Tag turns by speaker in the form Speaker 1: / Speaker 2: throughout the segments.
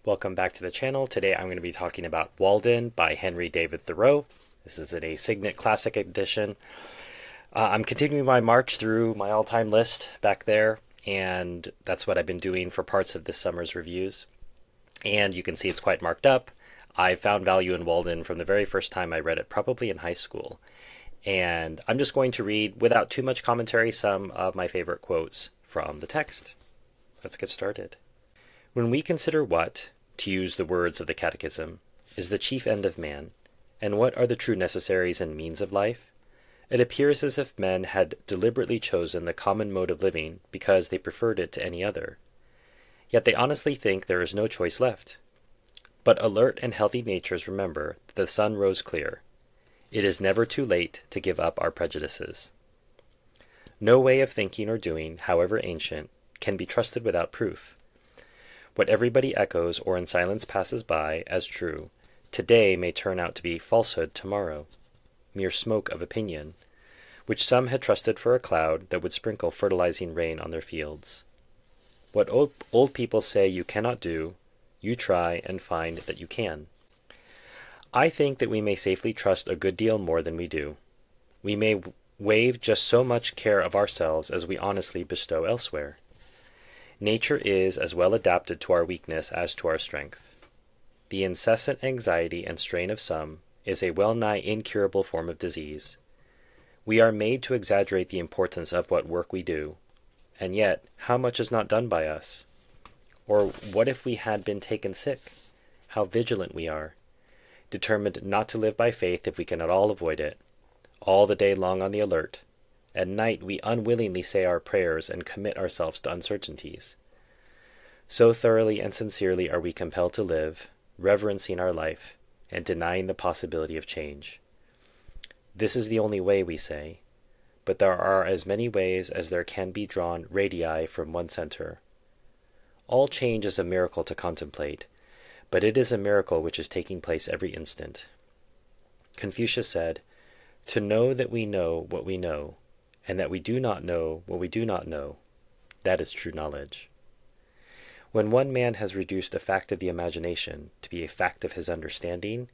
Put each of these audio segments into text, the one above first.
Speaker 1: Welcome back to the channel. Today I'm going to be talking about Walden by Henry David Thoreau. This is in a Signet Classic Edition. I'm continuing my march through my all-time list back there, and that's what I've been doing for parts of this summer's reviews. And you can see it's quite marked up. I found value in Walden from the very first time I read it, probably in high school. And I'm just going to read, without too much commentary, some of my favorite quotes from the text. Let's get started. When we consider what, to use the words of the Catechism, is the chief end of man, and what are the true necessaries and means of life, it appears as if men had deliberately chosen the common mode of living because they preferred it to any other. Yet they honestly think there is no choice left. But alert and healthy natures remember that the sun rose clear. It is never too late to give up our prejudices. No way of thinking or doing, however ancient, can be trusted without proof. What everybody echoes or in silence passes by as true, today may turn out to be falsehood tomorrow, mere smoke of opinion, which some had trusted for a cloud that would sprinkle fertilizing rain on their fields. What old people say you cannot do, you try and find that you can. I think that we may safely trust a good deal more than we do. We may waive just so much care of ourselves as we honestly bestow elsewhere. Nature is as well adapted to our weakness as to our strength. The incessant anxiety and strain of some is a well-nigh incurable form of disease. We are made to exaggerate the importance of what work we do, and yet how much is not done by us? Or what if we had been taken sick? How vigilant we are, determined not to live by faith if we can at all avoid it, all the day long on the alert. At night we unwillingly say our prayers and commit ourselves to uncertainties. So thoroughly and sincerely are we compelled to live, reverencing our life, and denying the possibility of change. This is the only way, we say, but there are as many ways as there can be drawn radii from one center. All change is a miracle to contemplate, but it is a miracle which is taking place every instant. Confucius said, "To know that we know what we know, and that we do not know what we do not know, that is true knowledge." When one man has reduced a fact of the imagination to be a fact of his understanding,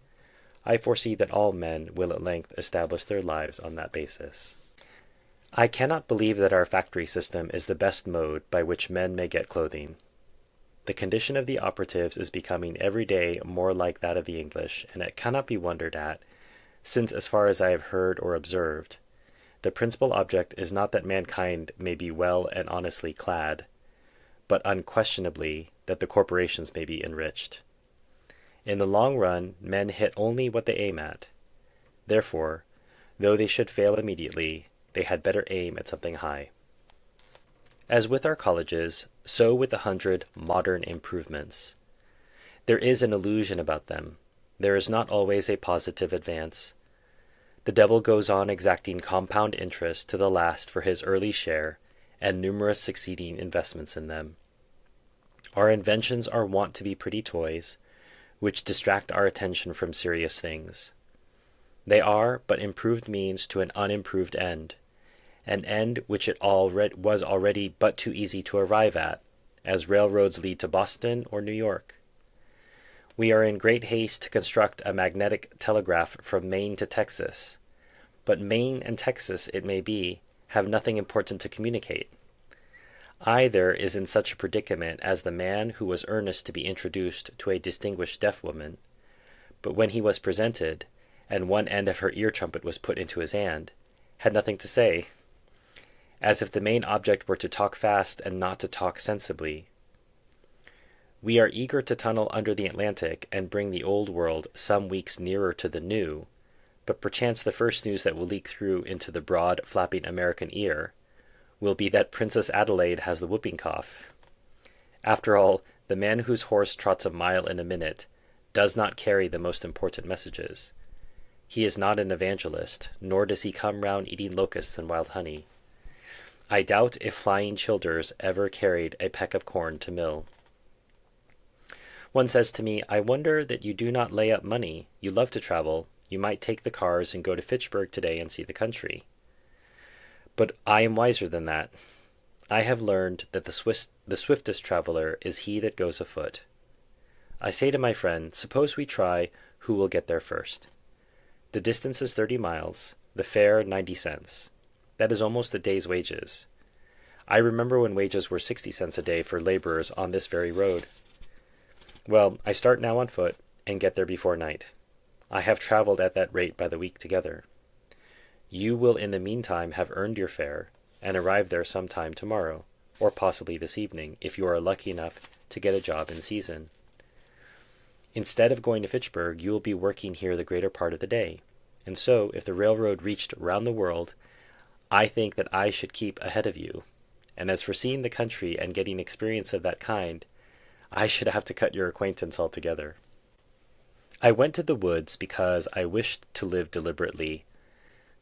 Speaker 1: I foresee that all men will at length establish their lives on that basis. I cannot believe that our factory system is the best mode by which men may get clothing. The condition of the operatives is becoming every day more like that of the English, and it cannot be wondered at, since, as far as I have heard or observed, the principal object is not that mankind may be well and honestly clad, but unquestionably that the corporations may be enriched. In the long run, men hit only what they aim at. Therefore, though they should fail immediately, they had better aim at something high. As with our colleges, so with 100 modern improvements. There is an illusion about them. There is not always a positive advance. The devil goes on exacting compound interest to the last for his early share and numerous succeeding investments in them. Our inventions are wont to be pretty toys, which distract our attention from serious things. They are but improved means to an unimproved end, an end which it was already but too easy to arrive at, as railroads lead to Boston or New York. We are in great haste to construct a magnetic telegraph from Maine to Texas, but Maine and Texas, it may be, have nothing important to communicate. Either is in such a predicament as the man who was earnest to be introduced to a distinguished deaf woman, but when he was presented, and one end of her ear trumpet was put into his hand, had nothing to say, as if the main object were to talk fast and not to talk sensibly. We are eager to tunnel under the Atlantic and bring the old world some weeks nearer to the new, but perchance the first news that will leak through into the broad, flapping American ear will be that Princess Adelaide has the whooping cough. After all, the man whose horse trots a mile in a minute does not carry the most important messages. He is not an evangelist, nor does he come round eating locusts and wild honey. I doubt if Flying Childers ever carried a peck of corn to mill. One says to me, "I wonder that you do not lay up money. You love to travel. You might take the cars and go to Fitchburg today and see the country." But I am wiser than that. I have learned that the swiftest traveler is he that goes afoot. I say to my friend, suppose we try who will get there first. The distance is 30 miles, the fare 90 cents. That is almost a day's wages. I remember when wages were 60 cents a day for laborers on this very road. Well, I start now on foot and get there before night. I have traveled at that rate by the week together. You will in the meantime have earned your fare and arrive there sometime tomorrow, or possibly this evening, if you are lucky enough to get a job in season. Instead of going to Fitchburg, you will be working here the greater part of the day, and so if the railroad reached round the world, I think that I should keep ahead of you. And as for seeing the country and getting experience of that kind, I should have to cut your acquaintance altogether. I went to the woods because I wished to live deliberately,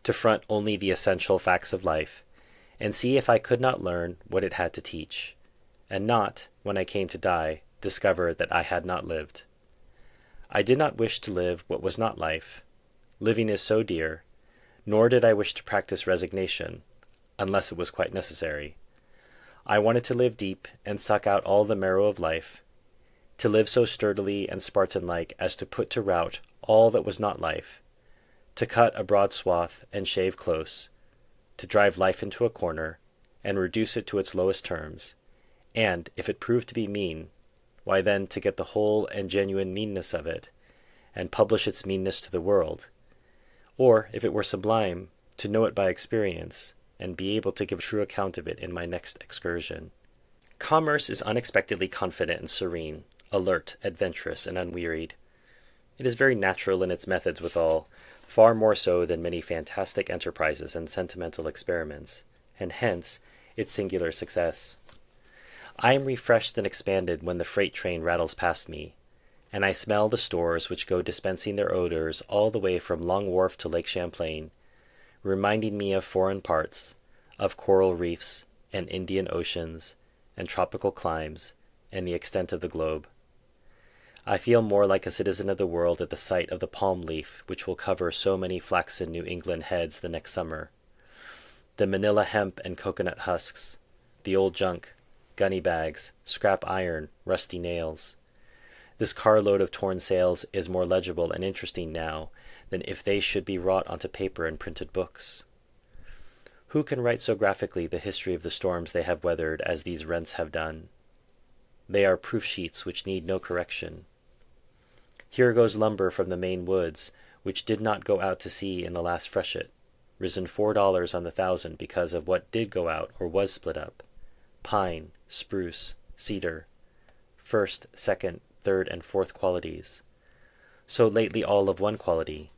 Speaker 1: to front only the essential facts of life, and see if I could not learn what it had to teach, and not, when I came to die, discover that I had not lived. I did not wish to live what was not life. Living is so dear, nor did I wish to practice resignation, unless it was quite necessary. I wanted to live deep and suck out all the marrow of life, to live so sturdily and Spartan-like as to put to rout all that was not life, to cut a broad swath and shave close, to drive life into a corner and reduce it to its lowest terms, and, if it proved to be mean, why then to get the whole and genuine meanness of it, and publish its meanness to the world, or, if it were sublime, to know it by experience, and be able to give a true account of it in my next excursion. Commerce is unexpectedly confident and serene, alert, adventurous, and unwearied. It is very natural in its methods withal, far more so than many fantastic enterprises and sentimental experiments, and hence its singular success. I am refreshed and expanded when the freight train rattles past me, and I smell the stores which go dispensing their odors all the way from Long Wharf to Lake Champlain, reminding me of foreign parts, of coral reefs, and Indian oceans, and tropical climes, and the extent of the globe. I feel more like a citizen of the world at the sight of the palm leaf which will cover so many flaxen New England heads the next summer, the manila hemp and coconut husks, the old junk, gunny bags, scrap iron, rusty nails. This carload of torn sails is more legible and interesting now than if they should be wrought onto paper and printed books. Who can write so graphically the history of the storms they have weathered as these rents have done? They are proof sheets which need no correction. Here goes lumber from the Maine woods, which did not go out to sea in the last freshet, risen $4 on the 1,000 because of what did go out or was split up. Pine, spruce, cedar, first, second, third, and fourth qualities. So lately all of one quality,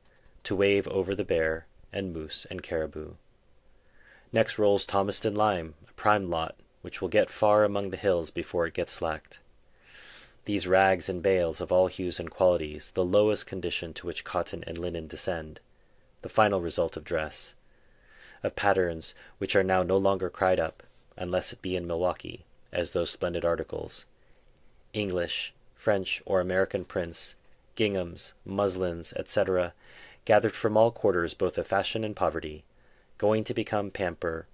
Speaker 1: to wave over the bear, and moose, and caribou. Next rolls Thomaston lime, a prime lot, which will get far among the hills before it gets slacked. These rags and bales of all hues and qualities, the lowest condition to which cotton and linen descend, the final result of dress, of patterns which are now no longer cried up, unless it be in Milwaukee, as those splendid articles, English, French, or American prints, ginghams, muslins, etc., gathered from all quarters both of fashion and poverty, going to become paper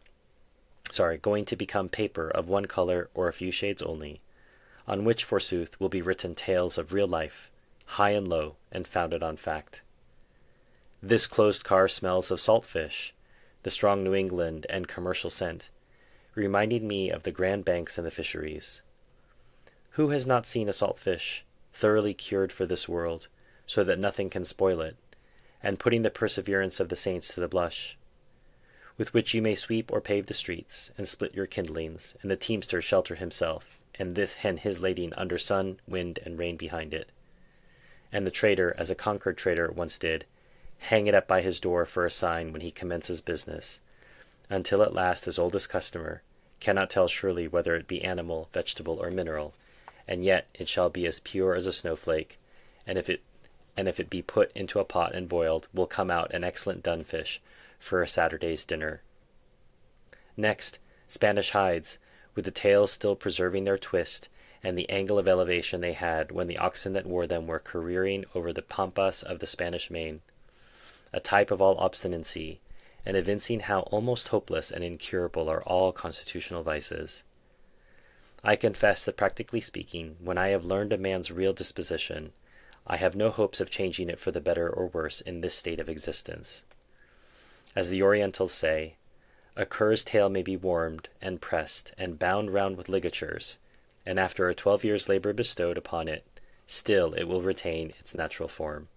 Speaker 1: of one color or a few shades only, on which, forsooth, will be written tales of real life, high and low, and founded on fact. This closed car smells of salt fish, the strong New England and commercial scent, reminding me of the Grand Banks and the fisheries. Who has not seen a salt fish, thoroughly cured for this world, so that nothing can spoil it, and putting the perseverance of the saints to the blush, with which you may sweep or pave the streets, and split your kindlings, and the teamster shelter himself, and his lading under sun, wind, and rain behind it, and the trader, as a Concord trader once did, hang it up by his door for a sign when he commences business, until at last his oldest customer cannot tell surely whether it be animal, vegetable, or mineral, and yet it shall be as pure as a snowflake, and if it be put into a pot and boiled, will come out an excellent dunfish for a Saturday's dinner. Next, Spanish hides, with the tails still preserving their twist, and the angle of elevation they had when the oxen that wore them were careering over the pampas of the Spanish Main, a type of all obstinacy, and evincing how almost hopeless and incurable are all constitutional vices. I confess that practically speaking, when I have learned a man's real disposition, I have no hopes of changing it for the better or worse in this state of existence. As the Orientals say, a cur's tail may be warmed, and pressed, and bound round with ligatures, and after a 12 years' labor bestowed upon it, still it will retain its natural form.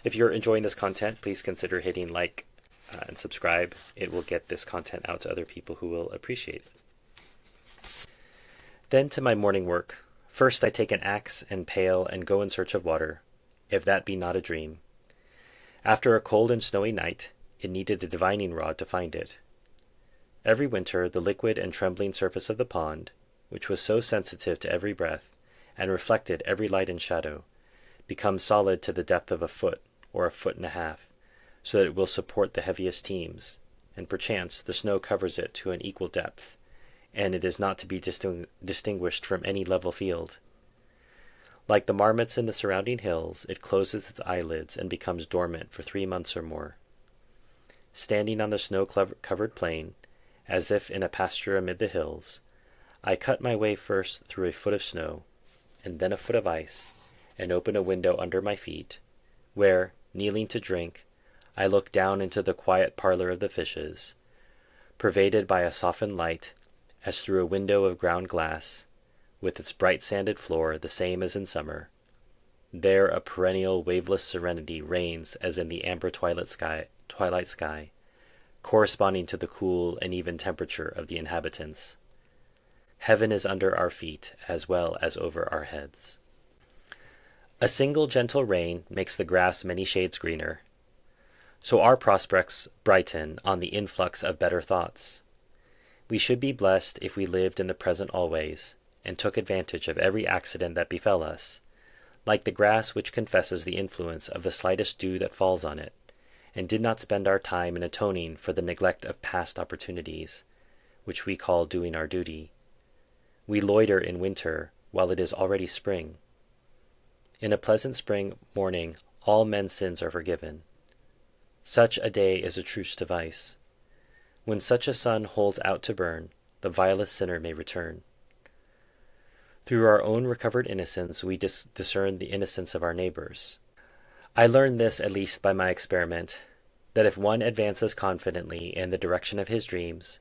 Speaker 1: If you're enjoying this content, please consider hitting like and subscribe. It will get this content out to other people who will appreciate it. Then to my morning work. First I take an axe and pail and go in search of water, if that be not a dream. After a cold and snowy night, it needed a divining rod to find it. Every winter the liquid and trembling surface of the pond, which was so sensitive to every breath, and reflected every light and shadow, becomes solid to the depth of a foot or a foot and a half, so that it will support the heaviest teams, and perchance the snow covers it to an equal depth, and it is not to be distinguished from any level field. Like the marmots in the surrounding hills, it closes its eyelids and becomes dormant for 3 months or more. Standing on the snow-covered plain, as if in a pasture amid the hills, I cut my way first through a foot of snow, and then a foot of ice, and open a window under my feet, where, kneeling to drink, I look down into the quiet parlor of the fishes, pervaded by a softened light, as through a window of ground glass, with its bright sanded floor the same as in summer. There a perennial waveless serenity reigns as in the amber twilight sky, corresponding to the cool and even temperature of the inhabitants. Heaven is under our feet as well as over our heads. A single gentle rain makes the grass many shades greener. So our prospects brighten on the influx of better thoughts. We should be blessed if we lived in the present always, and took advantage of every accident that befell us, like the grass which confesses the influence of the slightest dew that falls on it, and did not spend our time in atoning for the neglect of past opportunities, which we call doing our duty. We loiter in winter while it is already spring. In a pleasant spring morning all men's sins are forgiven. Such a day is a truce to vice. When such a sun holds out to burn, the vilest sinner may return. Through our own recovered innocence we discern the innocence of our neighbors. I learned this at least by my experiment, that if one advances confidently in the direction of his dreams,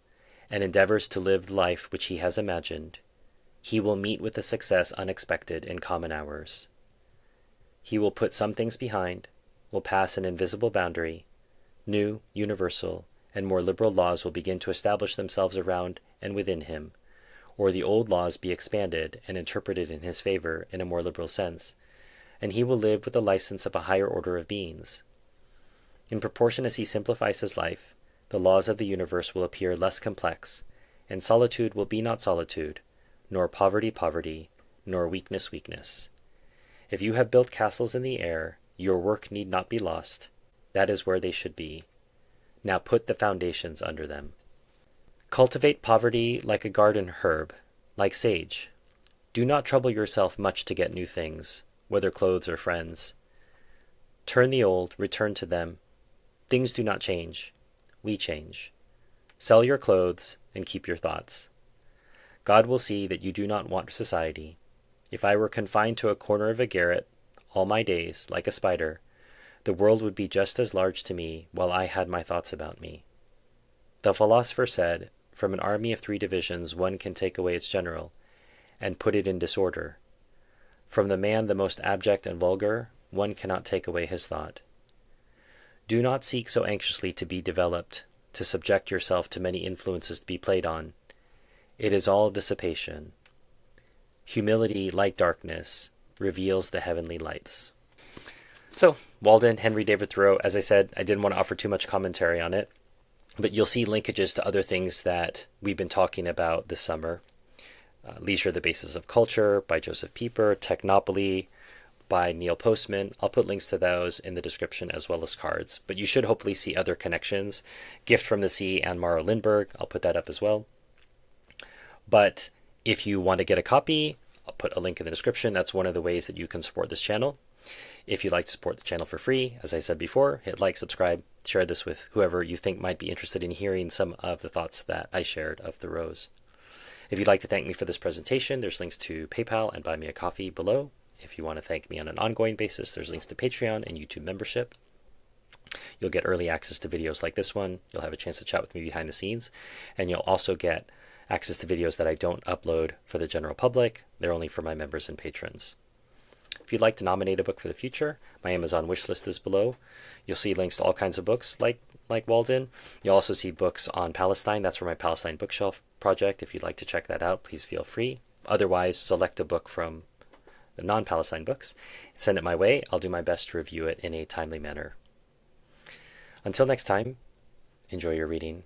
Speaker 1: and endeavors to live the life which he has imagined, he will meet with a success unexpected in common hours. He will put some things behind, will pass an invisible boundary, new, universal, and more liberal laws will begin to establish themselves around and within him, or the old laws be expanded and interpreted in his favor in a more liberal sense, and he will live with the license of a higher order of beings. In proportion as he simplifies his life, the laws of the universe will appear less complex, and solitude will be not solitude, nor poverty poverty, nor weakness weakness. If you have built castles in the air, your work need not be lost. That is where they should be. Now put the foundations under them. Cultivate poverty like a garden herb, like sage. Do not trouble yourself much to get new things, whether clothes or friends. Turn the old, return to them. Things do not change. We change. Sell your clothes and keep your thoughts. God will see that you do not want society. If I were confined to a corner of a garret all my days, like a spider, the world would be just as large to me while I had my thoughts about me. The philosopher said, from an army of 3 divisions one can take away its general, and put it in disorder. From the man the most abject and vulgar, one cannot take away his thought. Do not seek so anxiously to be developed, to subject yourself to many influences to be played on. It is all dissipation. Humility, like darkness, reveals the heavenly lights. So, Walden, Henry David Thoreau, as I said, I didn't want to offer too much commentary on it, but you'll see linkages to other things that we've been talking about this summer. Leisure, the Basis of Culture by Josef Pieper, Technopoly by Neil Postman. I'll put links to those in the description as well as cards, but you should hopefully see other connections. Gift from the Sea and Morrow Lindbergh, I'll put that up as well. But if you want to get a copy, I'll put a link in the description. That's one of the ways that you can support this channel. If you'd like to support the channel for free, as I said before, hit like, subscribe, share this with whoever you think might be interested in hearing some of the thoughts that I shared of Thoreau's. If you'd like to thank me for this presentation, there's links to PayPal and Buy Me a Coffee below. If you want to thank me on an ongoing basis, there's links to Patreon and YouTube membership. You'll get early access to videos like this one. You'll have a chance to chat with me behind the scenes. And you'll also get access to videos that I don't upload for the general public. They're only for my members and patrons. If you'd like to nominate a book for the future, my Amazon wish list is below. You'll see links to all kinds of books like Walden. You'll also see books on Palestine. That's for my Palestine bookshelf project. If you'd like to check that out, please feel free. Otherwise, select a book from the non-Palestine books and send it my way. I'll do my best to review it in a timely manner. Until next time, enjoy your reading.